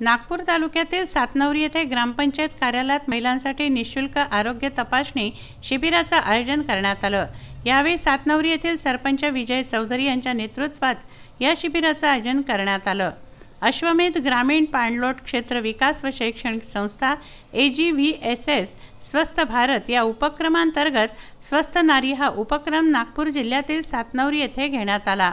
नागपूर तालुक्यातील सातनवरी येथे ग्रामपंचायत कार्यालयात महिलांसाठी निःशुल्क आरोग्य तपासणी शिबिराचं आयोजन करण्यात आलं। यावेळी सातनवरी येथील सरपंच विजय चौधरी यांच्या नेतृत्वात या शिबिराचं आयोजन करण्यात आलं। अश्वमेध ग्रामीण पाणलोट क्षेत्र विकास व शैक्षणिक संस्था AGVSS स्वस्थ भारत या उपक्रमांतर्गत स्वस्थ नारी हा उपक्रम नागपूर जिल्ह्यातील सातनवरी येथे घेण्यात आला।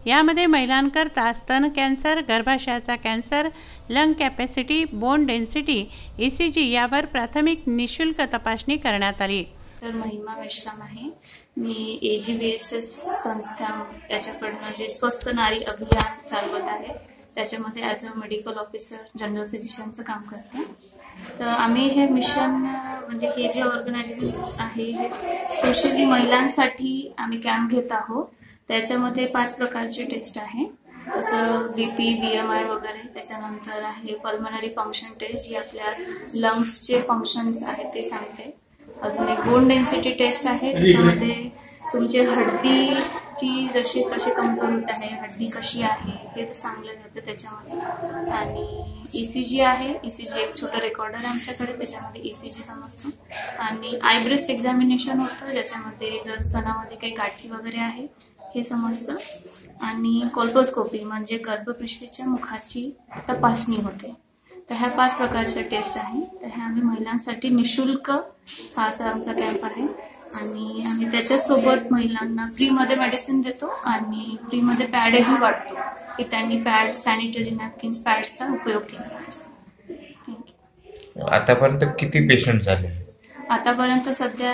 यामध्ये महिलांकरता स्तन कॅन्सर, गर्भाशयाचा cancer, lung capacity, bone density, ECG यावर प्राथमिक निःशुल्क तपासणी करण्यात आली। तर महिमा मेश्राम आहे। मी AGVSS संस्था याच्याकडून जे स्वस्थ नारी अभियान चालवत आहे, त्याच्यामध्ये as a medical officer general फिजिशियनचं काम करते। तर आम्ही हे मिशन म्हणजे हे जे ऑर्गनायझेशन आहे हे स्पेशली महिलांसाठी आम्ही कॅम्प घेत आहोत। त्याच्यामध्ये 5 प्रकारचे टेस्ट आहे, जसं BP, BMI वगैरे। त्याच्यानंतर आहे पल्मनरी फंक्शन टेस्ट, जी आपल्या लंग्सचे फंक्शन्स आहेत ते सांगते। अजून एक बोन डेन्सिटी टेस्ट आहे, त्याच्यामध्ये तुमची हड्डीची कशी कमजोर आहे, हड्डी कशी आहे हे सांगलं जातं त्याच्यामध्ये। आणि ECG आहे, ECG एक छोटं रेकॉर्डर आहे आमच्याकडे, त्याच्यामध्ये ECG समजतो। आणि आय ब्रेस्ट एक्झामिनेशन होतं, ज्याच्यामध्ये जर स्तनामध्ये काही गाठी वगैरे आहे हे समजतं। आणि कोल्पोस्कोपी म्हणजे गर्भपिशवीच्या मुखाची तपासणी होते। तर ह्या 5 प्रकारचे टेस्ट आहे। तर ह्या आम्ही महिलांसाठी निःशुल्क हा असा आमचा कॅम्प आहे। आणि आम्ही त्याच्यासोबत महिलांना फ्रीमध्ये मेडिसिन देतो आणि फ्रीमध्ये पॅडही वाटतो की त्यांनी पॅड, सॅनिटरी नॅपकिन्स, पॅड्सचा उपयोग केला पाहिजे। थँक्यू। आतापर्यंत किती पेशंट झाले? आतापर्यंत सध्या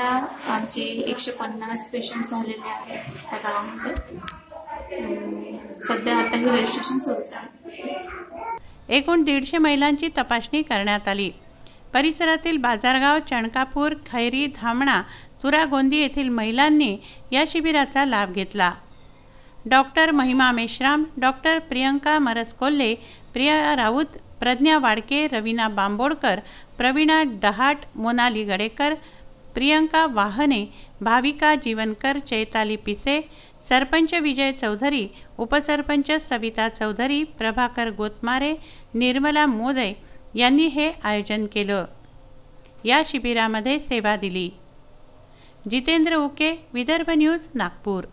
आमचे 150 पेशंट झालेले आहेत त्या गावामध्ये। सध्या आता हे रजिस्ट्रेशन सुरूच आहे। एकूण 150 महिलांची तपासणी करण्यात आली। परिसरातील बाजारगाव, चणकापूर, खैरी, धामणा, तुरागोंदी येथील महिलांनी या शिबिराचा लाभ घेतला। डॉक्टर महिमा मेश्राम, डॉक्टर प्रियंका मरसकोल्हे, प्रिया राऊत, प्रज्ञा वाडके, रवीना बांबोडकर, प्रवीणा डहाट, मोनाली गडेकर, प्रियंका वाहने, भाविका जीवनकर, चैताली पिसे, सरपंच विजय चौधरी, उपसरपंच सविता चौधरी, प्रभाकर गोतमारे, निर्मला मोदे यांनी हे आयोजन केलं। या शिबिरामध्ये सेवा दिली। जितेंद्र उके, विदर्भ न्यूज, नागपूर।